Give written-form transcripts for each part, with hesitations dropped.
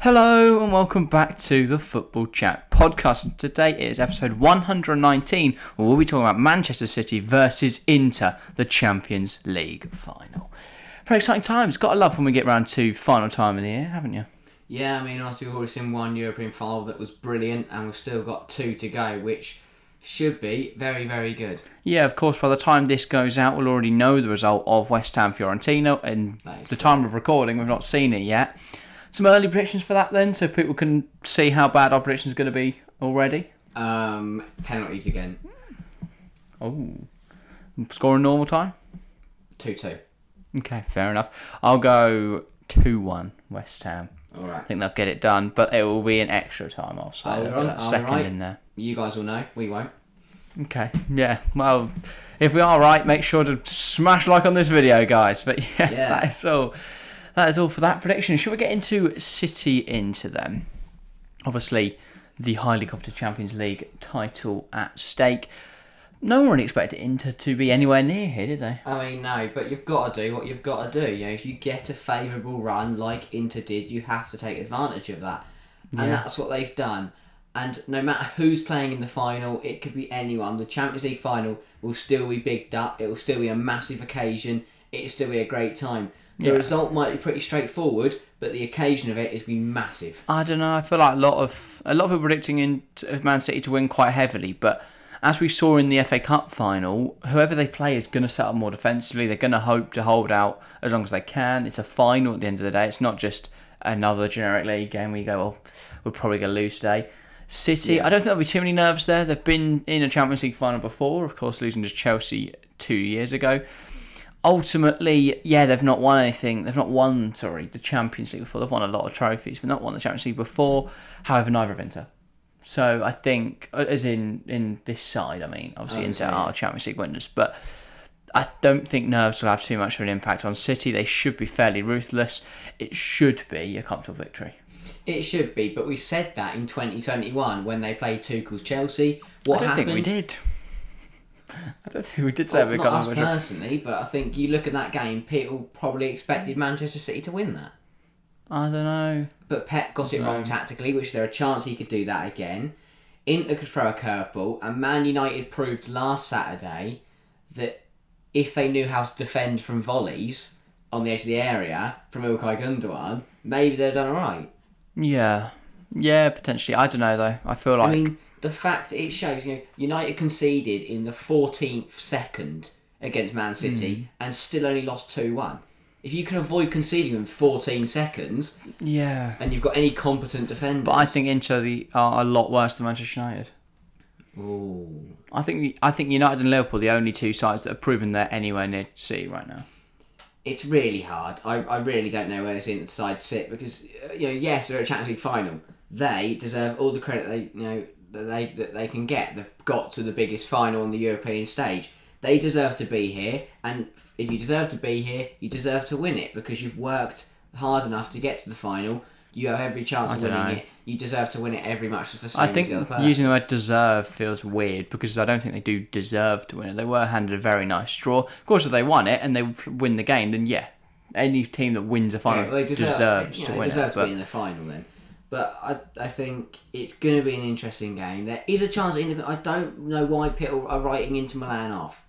Hello and welcome back to the Football Chat podcast. Today is episode 119 where we'll be talking about Manchester City versus Inter, the Champions League final. Very exciting times. Gotta love when we get round to final time of the year, haven't you? Yeah, I mean, obviously we've already seen one European final that was brilliant and we've still got two to go, which should be very, very good. Yeah, of course, by the time this goes out, we'll already know the result of West Ham Fiorentina, and the time of recording, we've not seen it yet. Some early predictions for that then, so people can see how bad our prediction is going to be already. Penalties again. Oh. Score in normal time? 2-2. Okay, fair enough. I'll go 2-1 West Ham. Alright. I think they'll get it done, but it will be an extra time, I'll say. That second in there. You guys will know, we won't. Okay, yeah. Well, if we are right, make sure to smash like on this video, guys. But yeah. That is all. That is all for that prediction. Should we get into City into them? Obviously, the highly coveted Champions League title at stake. No one really expected Inter to be anywhere near here, did they? I mean, no, but you've got to do what you've got to do. You know, if you get a favourable run like Inter did, you have to take advantage of that. And that's what they've done. And no matter who's playing in the final, it could be anyone. The Champions League final will still be bigged up. It will still be a massive occasion. It will still be a great time. The result might be pretty straightforward, but the occasion of it is going to be massive. I don't know. I feel like a lot of people predicting Man City to win quite heavily, but as we saw in the FA Cup final, whoever they play is going to set up more defensively. They're going to hope to hold out as long as they can. It's a final at the end of the day. It's not just another generic league game where you go, well, we're probably going to lose today. City, I don't think there'll be too many nerves there. They've been in a Champions League final before, of course, losing to Chelsea 2 years ago. Ultimately, they've not won anything. They've not won, the Champions League before. They've won a lot of trophies, but not won the Champions League before. However, neither have Inter. So I think, as in this side, I mean, obviously Inter are Champions League winners, but I don't think nerves will have too much of an impact on City. They should be fairly ruthless. It should be a comfortable victory. It should be, but we said that in 2021 when they played Tuchel's Chelsea. What happened? I don't think we did. I don't think we did say not us personally, but I think you look at that game, people probably expected Manchester City to win that. I don't know. But Pep got it wrong tactically, which there a chance he could do that again. Inter could throw a curveball, and Man United proved last Saturday that if they knew how to defend from volleys on the edge of the area from Ilkay Gundogan, maybe they'd done alright. Yeah, potentially. I don't know though. I feel like. I mean, the fact it shows, United conceded in the 14th second against Man City and still only lost 2-1. If you can avoid conceding in 14 seconds, and you've got any competent defenders, but I think Inter are a lot worse than Manchester United. Ooh. I think United and Liverpool are the only two sides that have proven they're anywhere near City right now. It's really hard. I really don't know where this Inter side sit because yes, they're a Champions League final. They deserve all the credit that they can get. They've got to the biggest final on the European stage. They deserve to be here, and if you deserve to be here, you deserve to win it because you've worked hard enough to get to the final. You have every chance of winning it. You deserve to win it every match as the same as the other person. I think using the word deserve feels weird because I don't think they do deserve to win it. They were handed a very nice draw. Of course, if they won it and they win the game, then any team that wins a final deserves to win it. They deserve to be in the final then. But I think it's going to be an interesting game. There is a chance. I don't know why people are writing Inter Milan off.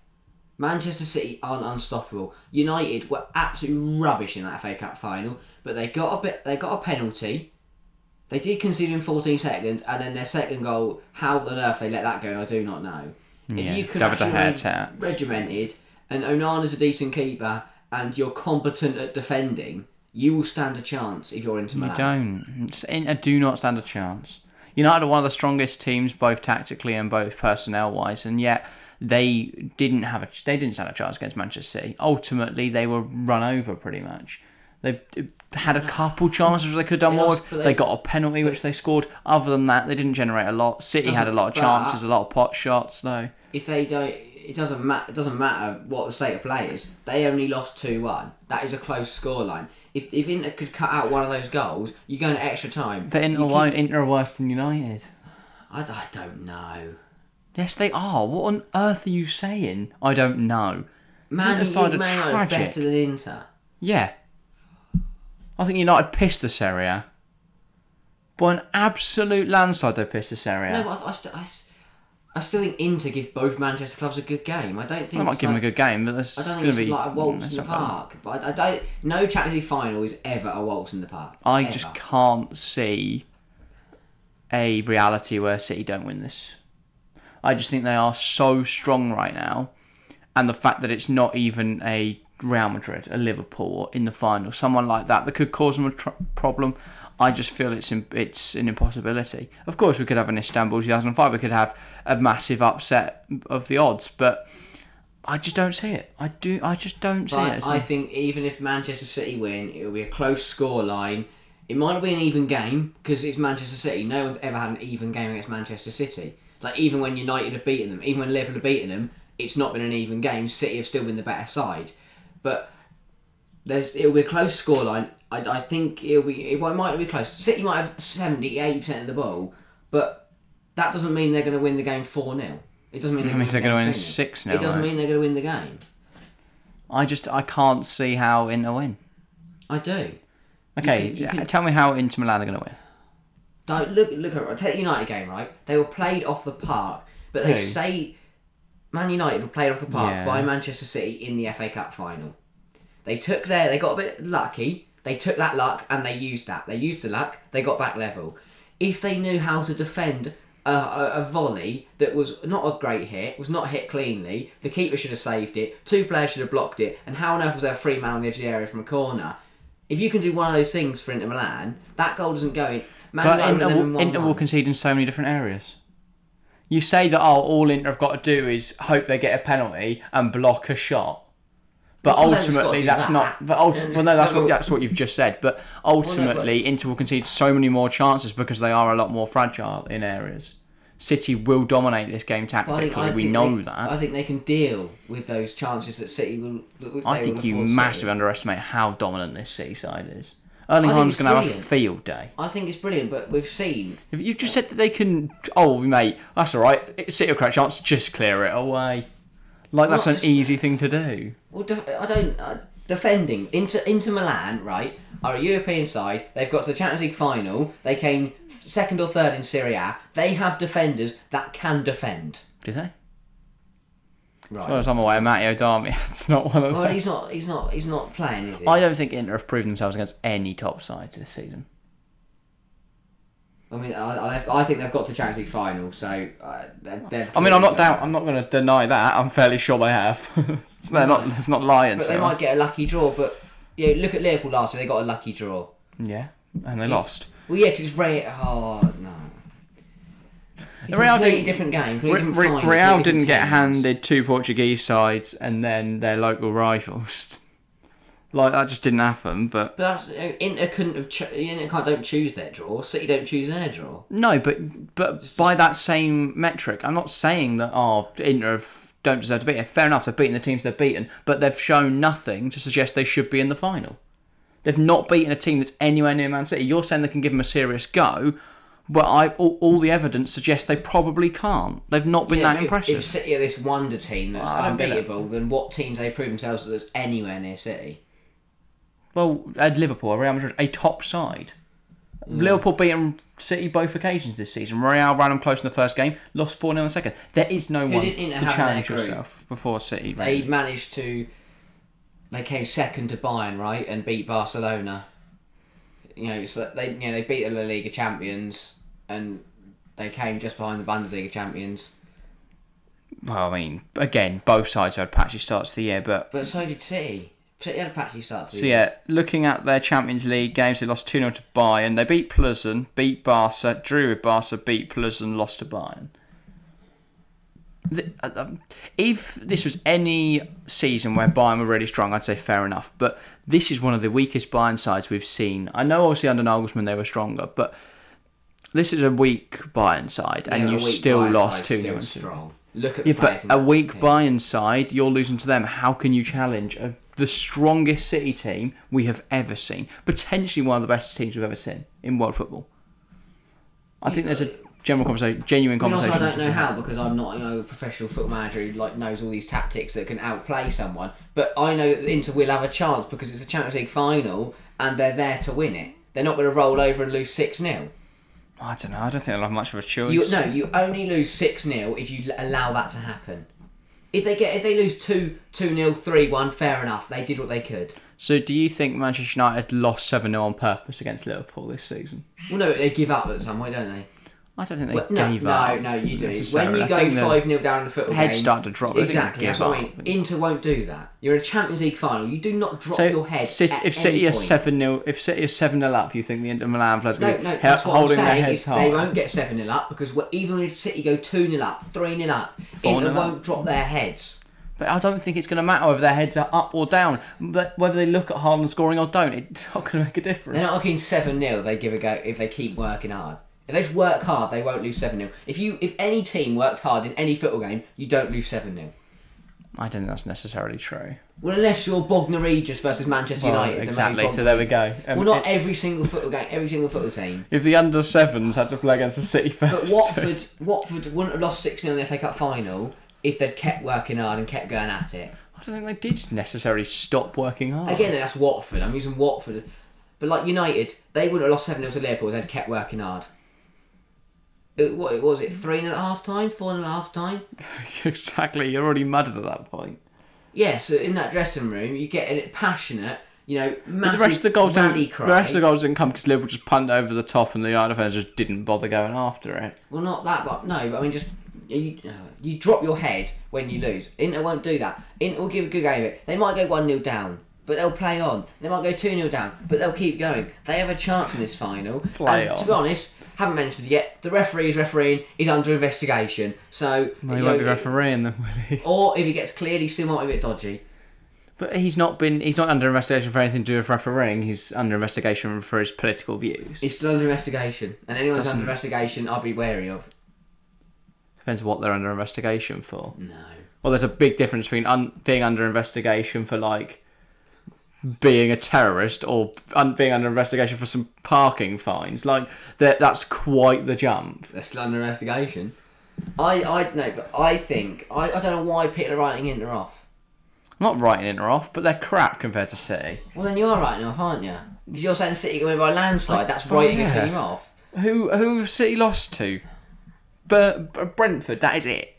Manchester City aren't unstoppable. United were absolutely rubbish in that FA Cup final, but they got a penalty. They did concede in 14 seconds, and then their second goal, how on earth they let that go, I do not know. If you could actually regimented, and Onana's a decent keeper, and you're competent at defending, you will stand a chance if you're into Milan. You don't. Inter do not stand a chance. United are one of the strongest teams, both tactically and both personnel-wise, and yet they didn't stand a chance against Manchester City. Ultimately, they were run over pretty much. They had a couple chances they could have done more with. They got a penalty which they scored. Other than that, they didn't generate a lot. City had a lot of chances, a lot of pot shots though. If they don't, it doesn't matter what the state of play is. They only lost 2-1. That is a close scoreline. If Inter could cut out one of those goals, you go into extra time. But Inter are worse than United. I don't know. Yes, they are. What on earth are you saying? I don't know. Man, United are better than Inter. Yeah. I think United pissed the Serie A. By an absolute landslide, they pissed the Serie A. No, but I still think Inter give both Manchester clubs a good game. I don't think I might give them a good game, but that's I don't going think to be it's like a waltz in the park. But I don't. No Champions League final is ever a waltz in the park. I just can't see a reality where City don't win this. I just think they are so strong right now, and the fact that it's not even a Real Madrid, a Liverpool in the final, someone like that could cause them a problem. I just feel it's an impossibility. Of course, we could have an Istanbul 2005. We could have a massive upset of the odds, but I just don't see it. I just don't see it. I think even if Manchester City win, it'll be a close scoreline. It might not be an even game because it's Manchester City. No one's ever had an even game against Manchester City. Like even when United have beaten them, even when Liverpool have beaten them, it's not been an even game. City have still been the better side, but it'll be a close scoreline. I think it might not be close. City might have 70-80% of the ball, but that doesn't mean they're going to win the game 4-0. It doesn't mean they're going to win 6-0. It doesn't mean they're going to win the game. I can't see how Inter win. I do. Okay, tell me how Inter Milan are going to win. Don't look at take the United game, right? They were played off the park, but they say Man United were played off the park by Manchester City in the FA Cup final. They got a bit lucky. They took that luck and they used that. They used the luck. They got back level. If they knew how to defend a volley that was not a great hit, was not hit cleanly, the keeper should have saved it. 2 players should have blocked it. And how on earth was there a free man on the edge of the area from a corner? If you can do one of those things for Inter Milan, that goal doesn't go in. But Inter will concede in so many different areas. You say that all Inter have got to do is hope they get a penalty and block a shot. But ultimately, that's not. But that's what you've just said. But ultimately, Inter will concede so many more chances because they are a lot more fragile in areas. City will dominate this game tactically. We know that. I think they can deal with those chances that City will. I think you massively underestimate how dominant this City side is. Erling Haaland's going to have a field day. I think it's brilliant, but we've seen. You've just said that they can. Oh, mate, that's all right. City will create a chance. Just clear it away. That's an easy thing to do. Well, defending Inter Milan, right, are a European side. They've got to the Champions League final. They came 2nd or 3rd in Serie A. They have defenders that can defend. Do they? Right. As far as I'm aware, Matteo Darmian, it's not one of them. Well, he's not playing, is he? I don't think Inter have proven themselves against any top side this season. I mean, I think they've got to Champions League final, so I'm not going to deny that. I'm fairly sure they have. It's not lying. But they might get a lucky draw. But look at Liverpool last year; they got a lucky draw. Yeah, and they lost. Well, yeah, because it's Real. Oh no. It's a completely different game. Real didn't get handed 2 Portuguese sides and then their local rivals. That just didn't happen. But that's Inter couldn't have. Inter don't choose their draw. City don't choose their draw. No, but by that same metric, I'm not saying that Inter don't deserve to beat it. Fair enough, they've beaten the teams they've beaten, but they've shown nothing to suggest they should be in the final. They've not beaten a team that's anywhere near Man City. You're saying they can give them a serious go. But all the evidence suggests they probably can't. They've not been that impressive. If City are this wonder team that's unbeatable, then what teams they prove themselves that's anywhere near City? Well, at Liverpool, Real Madrid, a top side. Yeah. Liverpool beaten City both occasions this season. Real ran them close in the first game, lost 4-0 in the second. There is no one to challenge yourself before City. They managed to. They came second to Bayern, right, and beat Barcelona. So they beat the La Liga champions. And they came just behind the Bundesliga champions. Well, I mean, again, both sides had patchy starts to the year, but so did City. City had a patchy start to the year. year. So, looking at their Champions League games, they lost 2-0 to Bayern. They beat Plzen, beat Barca, drew with Barca, beat Plzen, lost to Bayern. If this was any season where Bayern were really strong, I'd say fair enough. But this is one of the weakest Bayern sides we've seen. I know, obviously, under Nagelsmann they were stronger, but this is a weak Bayern side, and you still lost 2-0. Look at the but a weak Bayern side, you're losing to them. How can you challenge the strongest City team we have ever seen? Potentially one of the best teams we've ever seen in world football. I think there's a genuine conversation. I don't know how, because I'm not a professional football manager who knows all these tactics that can outplay someone. But I know that Inter will have a chance because it's a Champions League final and they're there to win it. They're not going to roll over and lose 6-0. I don't know. I don't think they'll have much of a choice. You only lose 6-0 if you allow that to happen. If they lose 2-0, 3-1, fair enough. They did what they could. So do you think Manchester United lost 7-0 on purpose against Liverpool this season? Well, no, they give up at some point, don't they? I don't think they gave up. No, you do. When you go 5-0 down in the football head game... start to drop. Exactly, that's what I mean. Inter won't do that. You're in a Champions League final. You do not drop your head if City are 7-0, if City are 7-0 up, you think the Inter Milan players are that's what holding I'm saying, their heads high? They won't get 7-0 up because even if City go 2-0 up, 3-0 up, Inter won't drop their heads. But I don't think it's going to matter whether their heads are up or down. Whether they look at Haaland scoring or don't, it's not going to make a difference. They're not looking 7-0. They give a go if they keep working hard. If they just work hard, they won't lose 7-0. If any team worked hard in any football game, you don't lose 7-0. I don't think that's necessarily true. Well, unless you're Bognor Regis versus Manchester United. Exactly, so there we go. Well, not every single football game, every single football team. If the under-7s had to play against the City first... But Watford wouldn't have lost 6-0 in the FA Cup final if they'd kept working hard and kept going at it. I don't think they did necessarily stop working hard. Again, that's Watford. I'm using Watford. But like United, they wouldn't have lost 7-0 to Liverpool if they'd kept working hard. What was it? 3-0 at half time, 4-0 at half time. Exactly. You're already muddled at that point. Yeah. So in that dressing room, you get it passionate. Massive the rest of the goals rally cry. The rest of the goals didn't come because Liverpool just punted over the top, and the United fans just didn't bother going after it. Well, not that, but no. I mean, just you drop your head when you lose. Inter won't do that. Inter will give a good game of it. They might go 1-0 down, but they'll play on. They might go 2-0 down, but they'll keep going. They have a chance in this final. Play on. To be honest. Haven't mentioned it yet. The referee is refereeing. He's under investigation. So he won't be refereeing them, will he? Or if he gets cleared, he still might be a bit dodgy. But he's not under investigation for anything to do with refereeing. He's under investigation for his political views. He's still under investigation, and anyone who's under investigation, I'll be wary of. Depends what they're under investigation for. No. Well, there's a big difference between being under investigation for like being a terrorist or being under investigation for some parking fines. Like that's quite the jump. They're still under investigation. I no, but I think I don't know why people are writing Inter off. I'm not writing Inter off, but they're crap compared to City. Well, then you're writing off, aren't you? Because you're saying City going by a landslide. That's writing a team off. Who City lost to? Brentford. That is it.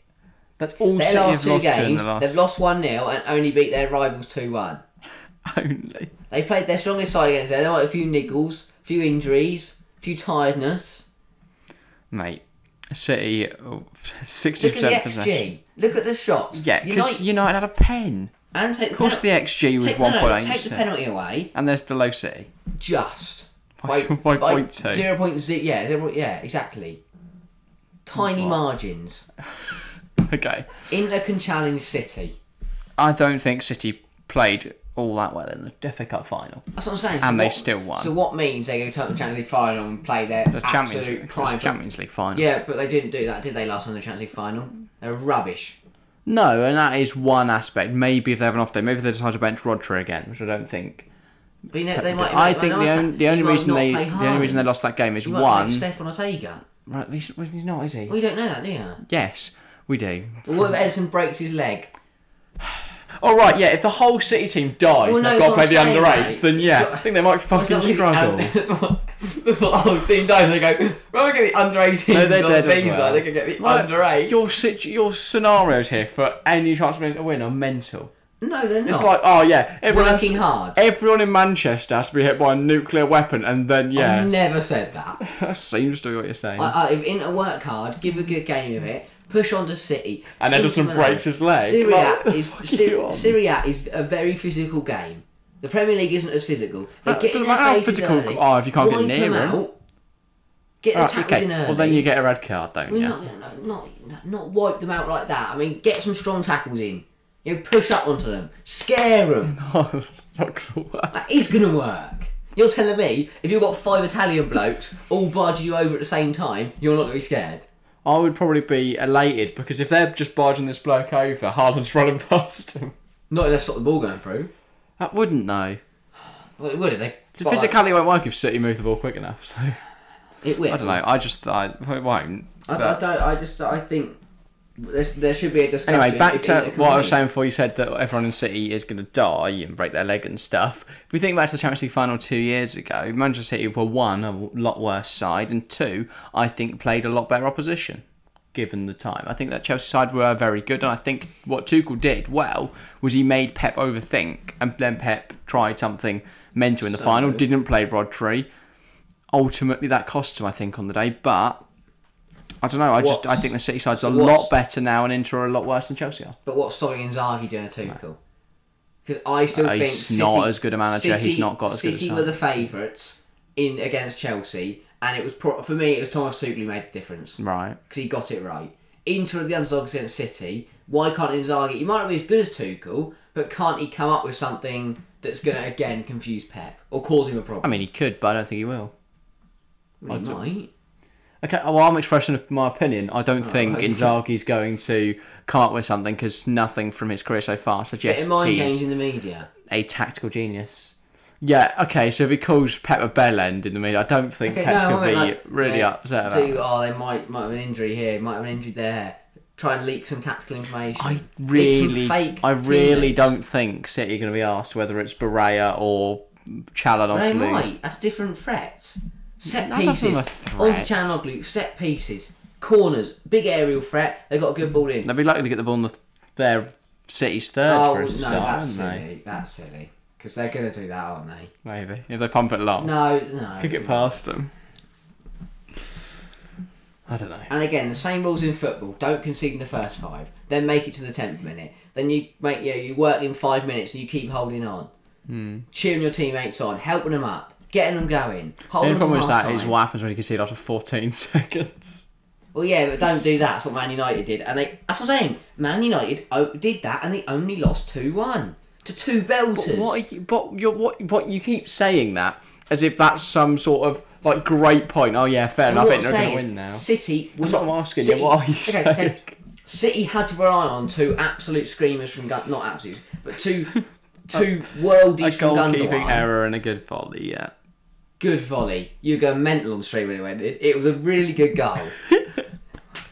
That's all Their City last have two lost games, to in the last. they've lost 1-0 and only beat their rivals 2-1. Only. They played their strongest side against them. They might have a few niggles, a few injuries, a few tiredness. Mate, City, 60% Look at the possession. XG. Look at the shots. Yeah, because United had a pen. And take of course the XG was 1.8. Take the penalty away. And there's below City. Just. By 0.2. 0.0. Yeah, exactly. Tiny margins. Okay. Inter can challenge City. I don't think City played all that well in the FA Cup final. That's what I'm saying. And they still won. So what means they go to the Champions League final and play their absolute prime? Champions League final. Yeah, but they didn't do that, did they, last time in the Champions League final? They're rubbish. No, and that is one aspect. Maybe if they have an off day, maybe they decide to bench Rodri again, which I don't think. But they might. I think the only reason they lost that game is one. Stefan Ortega. Right, he's not, is he? Well, you don't know that, do you? Yes, we do. Well, what if Edison breaks his leg? All right, yeah. If the whole City team dies and they've got to play the under 8s, then yeah, I think they might fucking struggle. The whole team dies and they go, right, we're going to get the under 18s no, they're dead visa. well. They can get the under 8s. Your scenarios here for any chance of to win are mental. No, they're not. It's like, oh yeah, working hard. Everyone in Manchester has to be hit by a nuclear weapon, and then yeah. I've never said that. That seems to be what you're saying. If Inter work hard, give a good game of it, push on to City, and Edison breaks his leg. Serie A is a very physical game. The Premier League isn't as physical. They get in doesn't matter how physical. Early, if you can't get near him. Get the tackles in early. Well, then you get a red card, don't you? Not wipe them out like that. I mean, get some strong tackles in. Push up onto them. Scare them. No, that's not going to work. That is going to work. You're telling me, if you've got 5 Italian blokes all barging you over at the same time, you're not going to be scared? I would probably be elated, because if they're just barging this bloke over, Haaland's running past them. Not if they stop the ball going through. That wouldn't, though. Well, it would if they... So physicality won't work if City move the ball quick enough, so... It will. I don't know, it won't. I think... there should be a discussion. Anyway, back to Inter what I was win. saying before. You said that everyone in City is going to die and break their leg and stuff. If we think back to the Champions League final 2 years ago, Manchester City were one, a lot worse side, and two, I think played a lot better opposition, given the time. I think that Chelsea side were very good, and I think what Tuchel did well was he made Pep overthink, and then Pep tried something mental in the final, didn't play Rodri. Ultimately, that cost him, I think, on the day, but I don't know. I think the City side's a lot better now, and Inter are a lot worse than Chelsea are. But what's stopping Inzaghi doing a Tuchel? Because I still think he's City, not as good a manager. He's not got as good a City side. were the favourites against Chelsea, and it was for me. It was Thomas Tuchel who made the difference, Right? because he got it right. Inter are the underdogs against City. Why can't Inzaghi? He might not be as good as Tuchel, but can't he come up with something that's going to again confuse Pep or cause him a problem? I mean, he could, but I don't think he will. He might. Okay, well, I'm expressing my opinion. I don't think okay. Inzaghi's going to come up with something because nothing from his career so far suggests Mind games he's in the media. a tactical genius. Yeah, okay, so if he calls Pep a bellend in the media, I don't think Pep's going to be really upset about it. They might have an injury here, might have an injury there. Try and leak some tactical information. I Leak really don't think City are going to be asked whether it's Berea or Çalhanoğlu. They might. That's different threats. Set That's pieces. not a threat. Onto Çalhanoğlu, set pieces. Corners. Big aerial threat. They got a good ball in. They'll be likely to get the ball in their City's third for a start, that's aren't they? silly. That's silly. Because they're going to do that, aren't they? Maybe. If they pump it long. No. Kick it past them. I don't know. And again, the same rules in football. Don't concede in the first 5. Then make it to the 10th minute. Then you work in 5 minutes and you keep holding on. Cheering your teammates on. Helping them up. Getting them going. The only problem with that is what happens when you concede after 14 seconds. Well, yeah, but don't do that. That's what Man United did. And that's what I'm saying. Man United did that and they only lost 2-1. To 2 belters. What you keep saying that as if that's some sort of like great point. Oh yeah, fair enough. They're going to win now. City. That's what I'm asking you. What are you saying? Okay. City had to rely on 2 absolute screamers from not absolute, but two worldies from Gundogan. A goalkeeping error and a good volley. Yeah. Good volley. You go mental on the stream when it went in. It was a really good goal.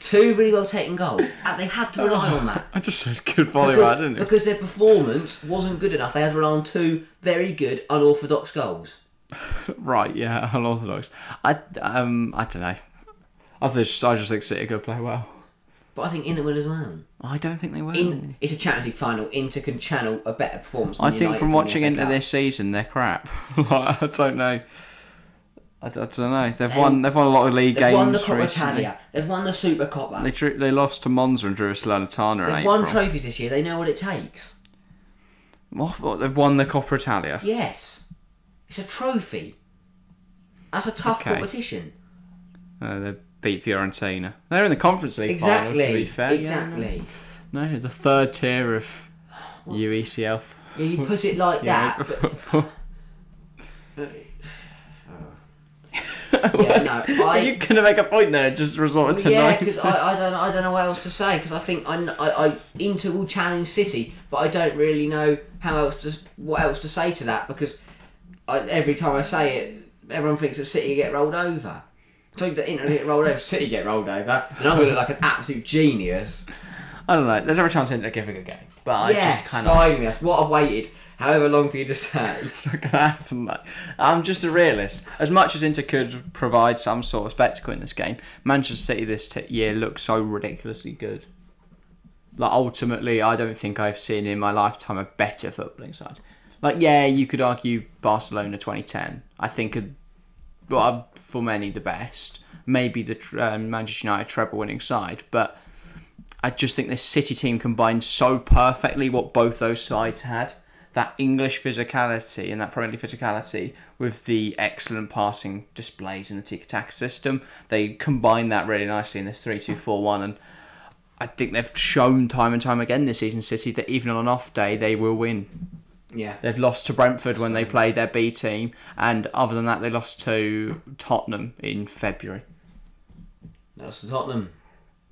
2 really well taken goals. And they had to rely on that. I just said good volley, didn't it? Because their performance wasn't good enough. They had to rely on 2 very good unorthodox goals. Right, yeah, unorthodox. I don't know. I just think City could play well. But I think Inter will as well. I don't think they will. It's a Champions League final. Inter can channel a better performance. I think from watching Inter this season, they're crap. I don't know. I don't know. They've won a lot of league games. They've won the Coppa recently. Italia. They've won the Super Coppa. They lost to Monza and drew a Salernitana in They've April. won trophies this year. They know what it takes. What? They've won the Coppa Italia? Yes. It's a trophy. That's a tough competition. They beat Fiorentina. They're in the Conference League final, to be fair. Exactly. Yeah, no, the third tier of UECL. Yeah, you put it like that. Yeah, no, you couldn't make a point there. It just resorted to yeah, noise. because I don't know what else to say. Because I think I Inter will challenge City, but I don't really know what else to say to that. Because every time I say it, everyone thinks that City get rolled over. So that Inter get rolled over, City get rolled over, and I'm going to look like an absolute genius. I don't know. There's every chance Inter giving a game, but I just kind finally, that's what I've waited however long for you to say. It's not going to happen, mate. I'm just a realist. As much as Inter could provide some sort of spectacle in this game, Manchester City this year looks so ridiculously good. Like, ultimately, I don't think I've seen in my lifetime a better footballing side. Like, yeah, you could argue Barcelona 2010. I think, for many, the best. Maybe the Manchester United treble-winning side, but I just think this City team combined so perfectly what both those sides had. That English physicality and that Premier League physicality with the excellent passing displays in the tiki-taka system. They combine that really nicely in this 3-2-4-1, and I think they've shown time and time again this season, City, that even on an off day, they will win. Yeah. They've lost to Brentford when they played their B team, and other than that, they lost to Tottenham in February. That's Tottenham.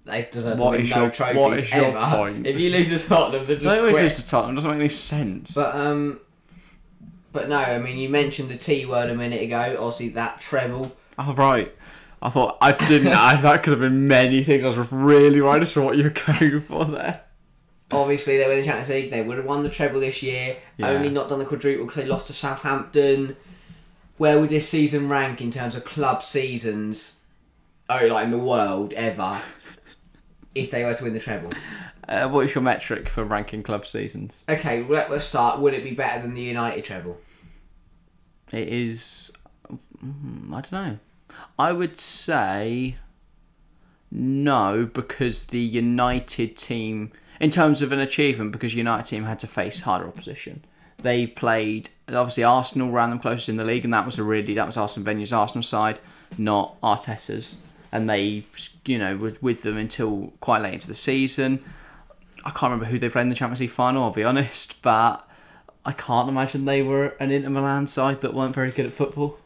They deserve to What win is no your- trophies what is your ever. point? If you lose to Tottenham, then just They always quit. lose to Tottenham. It doesn't make any sense. But no, I mean, you mentioned the T word a minute ago. Obviously, that treble. Oh, right. I thought I didn't. That could have been many things. I was really right as to what you were going for there. Obviously, they were in the Champions League. They would have won the treble this year. Yeah. Only not done the quadruple because they lost to Southampton. Where would this season rank in terms of club seasons, like in the world ever, if they were to win the treble? What is your metric for ranking club seasons? Okay, let's start. Would it be better than the United treble? It is. I don't know. I would say no, because the United team, in terms of an achievement, because United team had to face harder opposition. They played, obviously Arsenal ran them closest in the league, and that was Arsene Wenger's Arsenal side, not Arteta's. And they, were with them until quite late into the season. I can't remember who they played in the Champions League final, I'll be honest, but I can't imagine they were an Inter Milan side that weren't very good at football.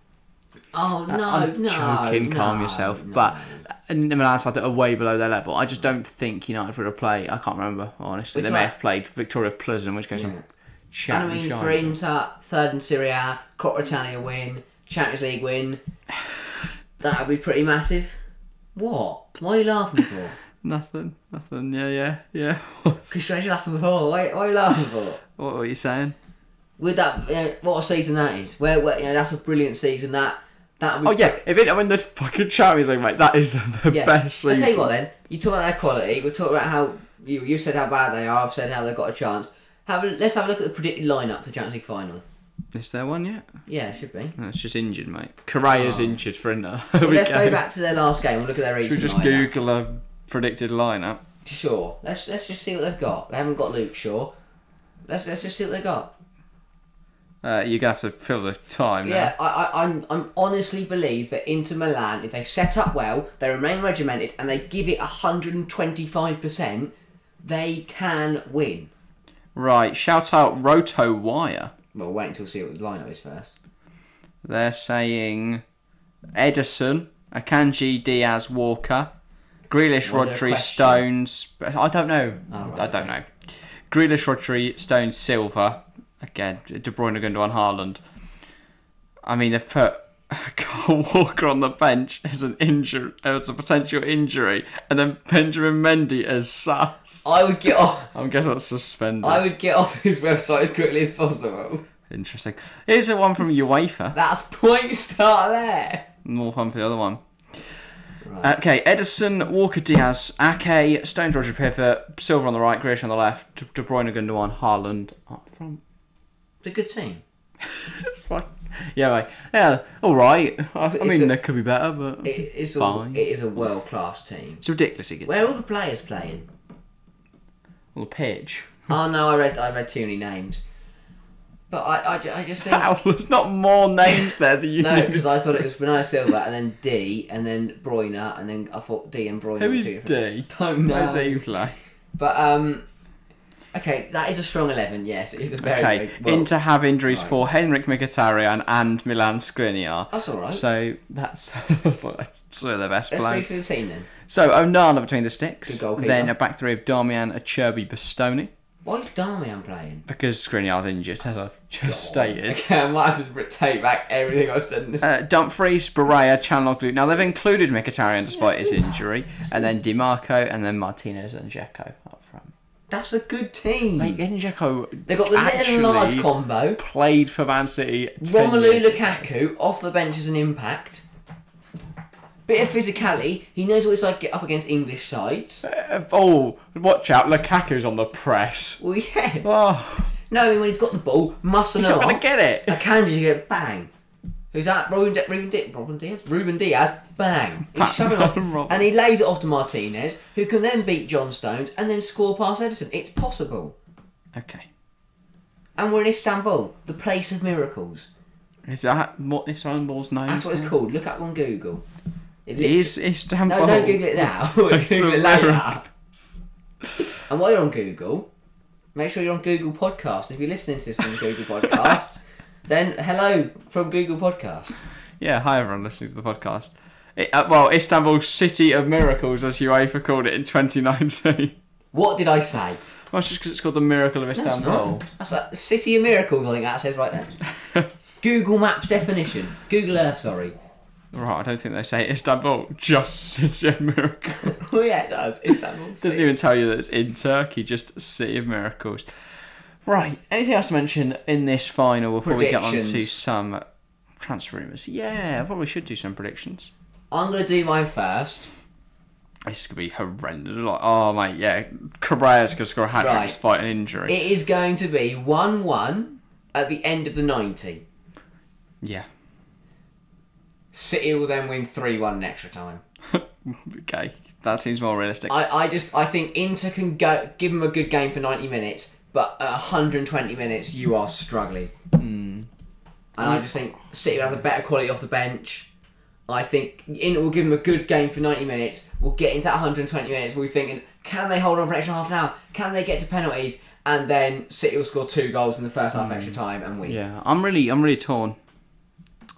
Oh, no, I'm joking, calm yourself. But Inter Milan side that are way below their level. I just don't think United would have played. I can't remember, honestly. They may have played Victoria Pleasant, which goes on. And I mean, for Inter, third in Serie A, Coppa Italia win, Champions League win, that would be pretty massive. What? What are you laughing for? Nothing. Yeah. Because you laughing for. Why are you laughing for? What were you saying? With that, what a season that is. Where that's a brilliant season. That would be if Inter win the fucking Champions League, mate, that is the best season. I'll tell you what then. You talk about their quality. We'll talk about how you said how bad they are. I've said how they've got a chance. Let's have a look at the predicted lineup for the Champions League final. Is there one yet? Yeah, it should be. No, it's just injured, mate. Correa's injured for Inter. Let's go back to their last game and look at their recent lineup. Should we just Google a predicted lineup? Sure. Let's just see what they've got. They haven't got Luke Shaw. Let's just see what they've got. You're going to have to fill the time now. Yeah, I'm honestly believe that Inter Milan, if they set up well, they remain regimented, and they give it 125%, they can win. Right, shout out Roto Wire. Well, wait until we see what the lineup is first. They're saying Ederson, Akanji, Diaz, Walker, Grealish, Rodri, Stones. I don't know. I don't know. Grealish, Rodri, Stones, Silva. Again, De Bruyne, Gundogan, Haaland. I mean, they've put Kyle Walker on the bench as a potential injury, and then Benjamin Mendy as sus. I would get off. I'm guessing that's suspended. I would get off his website as quickly as possible. Interesting. Here's the one from UEFA. That's point start there. More fun for the other one. Right. Okay, Ederson, Walker, Diaz, Ake, Stones, Roger pivot, Silva on the right, Grealish on the left, De Bruyne, Gundogan, Haaland up front. It's a good team. Yeah, mate. Yeah, all right. I mean, they could be better, but it's fine. It is a world-class team. It's ridiculously good. Where are all the players playing? On the pitch. Oh no, I read too many names. But I just think... How? There's not more names there than you No, because I thought it was Bernardo Silva, and then D, and then Bruyne, and then I thought D and Bruyne Who were is two different. D? Don't know. Where's he play? But, okay, that is a strong 11, yes. It is a very big... Well, Inter have injuries for Henrik Mkhitaryan and Milan Skriniar. That's alright. So that's their best Let's players. go through the team then. So Onana between the sticks. Good goalkeeper. Then a back three of Darmian, Acerbi, Bastoni. Why is Darmian playing? Because Skriniar's injured, as I've just stated. Okay, I might have to take back everything I've said in this. Dumfries, Barrea, Chanloglu. Now they've included Mkhitaryan despite his injury, and then Di Marco, and then Martinez and Dzeko up front. That's a good team. Mate, Dzeko. They've got the little and large combo. Played for Man City. Romelu Lukaku off the bench as an impact. Bit of physicality. He knows what it's like to get up against English sides. Watch out! Lukaku's on the press. Well, yeah. Oh. No, I mean, when he's got the ball, muscling He's off. not going to get it. Akanji get bang. Who's that? Ruben Diaz. Bang. He's shoving off, and he lays it off to Martinez, who can then beat John Stones and then score past Ederson. It's possible. Okay. And we're in Istanbul, the place of miracles. Is that what Istanbul's known? That's what it's called. Look up on Google. It is Istanbul. No, don't Google it now. Google it later. And while you're on Google, make sure you're on Google Podcast. If you're listening to this on Google Podcasts, then hello from Google Podcasts. Yeah, hi everyone listening to the podcast. Istanbul City of Miracles, as UEFA called it in 2019. What did I say? Well, it's just because it's called the Miracle of Istanbul. That's like the City of Miracles, I think that says right there. Google Maps definition. Google Earth, sorry. Right, I don't think they say Istanbul, just City of Miracles. Oh yeah, it does. Istanbul. Doesn't even tell you that it's in Turkey, just City of Miracles. Right, anything else to mention in this final before we get on to some transfer rumours? Yeah, I probably should do some predictions. I'm going to do mine first. This is going to be horrendous. Like, oh, mate, yeah. Cabrera's going to score a hat-trick despite an injury. It is going to be 1-1 at the end of the 90. Yeah. City will then win 3-1 in extra time. Okay, that seems more realistic. I think Inter can give them a good game for 90 minutes, but at 120 minutes you are struggling. And I just think City will have the better quality off the bench. I think Inter will give them a good game for 90 minutes. We'll get into that 120 minutes. We're thinking, can they hold on for an extra half an hour? Can they get to penalties? And then City will score 2 goals in the first half extra time and win. Yeah, I'm really torn.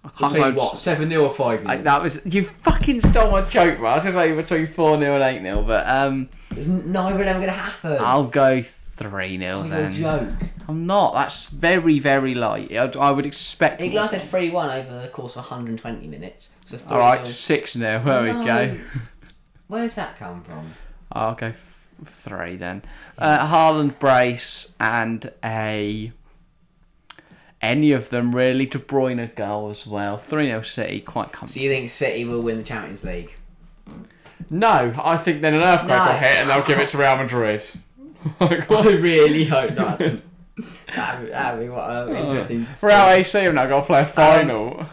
I can't tell you what, 7-0 or 5-0? That was, you fucking stole my joke, bro. I was going to say between 4-0 and 8-0, but it's neither of them going to happen. I'll go 3-0 then. You're a joke. I'm not. That's very, very light. I would expect. England said 3-1 over the course of 120 minutes. So 3-0. All right, 6-0. There we go. Where's that come from? I'll go 3 then. Haaland brace and any of them really. De Bruyne goal as well. 3-0 City, quite comfortable. So you think City will win the Champions League? No, I think then an earthquake will hit and they'll give it to Real Madrid. I really hope not. That'd be what interesting. Real AC have now got to play a final.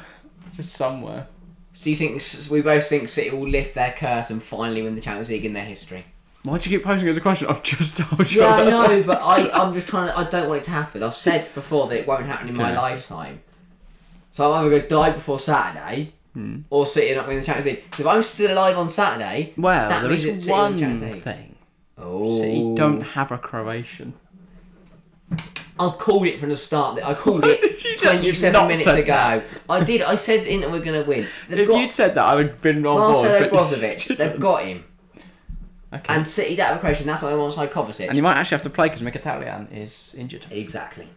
Just somewhere. So you think we both think City will lift their curse and finally win the Champions League in their history? Why'd you keep posing as a question? I've just told you. Yeah, I know, but I'm just trying to. I don't want it to happen. I've said before that it won't happen in my lifetime. So I'm either going to die before Saturday, or City not win the Champions League. So if I'm still alive on Saturday, well, that there means is that one City win the Champions League. thing. Oh. City don't have a Croatian. I've called it from the start. I called it 27 minutes ago. That? I did. I said Inter were going to win. You'd said that, I would have been on Marcelo board. Brozovic. They've got him. Okay. And City don't have a Croatian. That's why I'm on side Kovacic. And you might actually have to play because Mkhitaryan is injured. Exactly.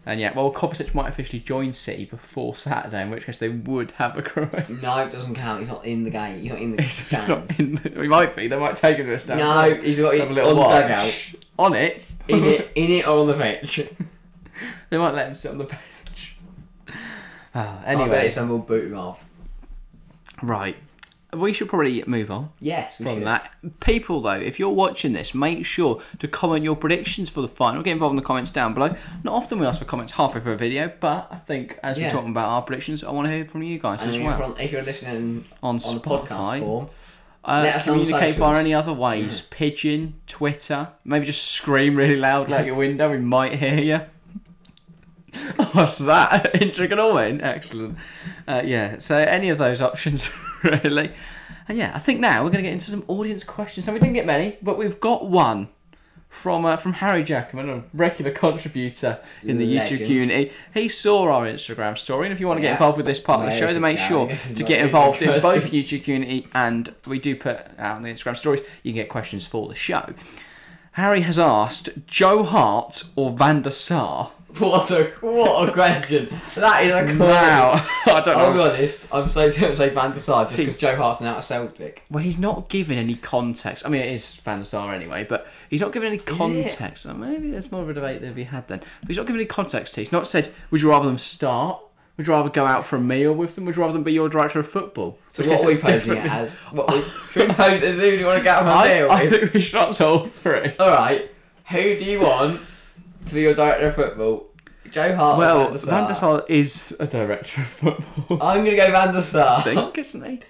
And yeah, well, Kovacic might officially join City before Saturday, in which case they would have a Croatian. No, it doesn't count. He's not in the game. He's not in the He's not in the... He might be. They might take him to a stand. No, he's got it on the dugout. On it? In it or on the bench. They might let him sit on the bench. Anyway. I bet someone will boot him off. Right. We should probably move on. Yes, we from should. that. People, though, if you're watching this, make sure to comment your predictions for the final. Get involved in the comments down below. Not often we ask for comments halfway through a video, but I think as we're talking about our predictions, I want to hear from you guys as well. If you're listening on the podcast form, communicate via any other ways. Pigeon, Twitter, maybe just scream really loud out your window. We might hear you. What's that? Inter gonna win? Excellent. So any of those options, really. And yeah, I think now we're going to get into some audience questions. And we didn't get many, but we've got one from Harry Jackman, a regular contributor in the YouTube community. He saw our Instagram story, and if you want to get involved with this part of the show, then make sure to get involved in both YouTube community and we do put out on the Instagram stories. You can get questions for the show. Harry has asked, Joe Hart or Van der Sar? What a question. That is a wow. I don't know. I'll be honest, I'm so tempted to say Van der Sar just because Joe Hart's now at Celtic. Well, he's not given any context. I mean, it is Van der Sar anyway, but he's not given any context. So maybe there's more of a debate than we had then. But he's not given any context. He's not said, would you rather them start? Would you rather go out for a meal with them? Would you rather them be your director of football? So what are we posing it as? Should we pose it as who do you want to go out for a meal? I think we should answer all three. Alright, who do you want to be your director of football? Joe Hart or Van der Sar? Van der Sar is a director of football. I'm going to go Van der Sar. I think, isn't he?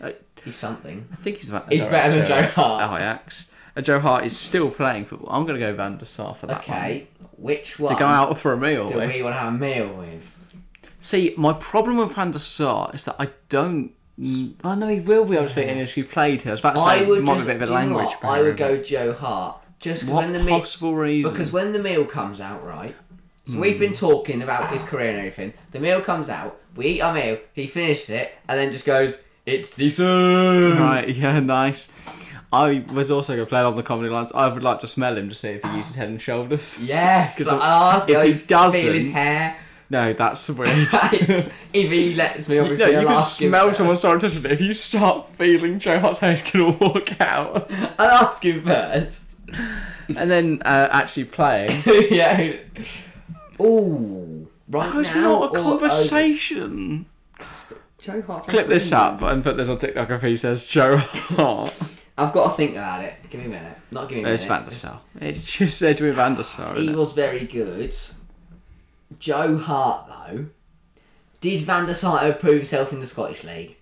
He's something. I think he's better than Joe Hart. Ajax. Joe Hart is still playing football. I'm going to go Van der Sar for that one. Okay, which one to go out for a meal do we want to have a meal with? See, my problem with Van der Sar is that I don't... I know he will be able to speak English. He played here. I was about to say it might be a bit of a language barrier. I would go Joe Hart. Just what possible reason? Because when the meal comes out, right? So we've been talking about his career and everything. The meal comes out, we eat our meal, he finishes it, and then just goes, it's decent. Right, yeah, nice. I was also going to play along the comedy lines. I would like to smell him to see if he uses Head and Shoulders. Yes, I'll ask if he doesn't, feel his hair. No, that's weird. If he lets me, No, obviously, you I'll can ask him smell first. someone starting to touch it. If you start feeling Joe Hart's hair, he's going to walk out. I'll ask him first. And then actually playing. Yeah. Ooh. Right It's now. not a conversation. Joe Hart. Clip this up and put this on TikTok if he says Joe Hart. I've got to think about it. Give me a minute. Not give me a minute. It's Van der Sar. It's just Edwin Van der Sar. He was very good. Joe Hart, though. Did Van der Sar ever prove himself in the Scottish League?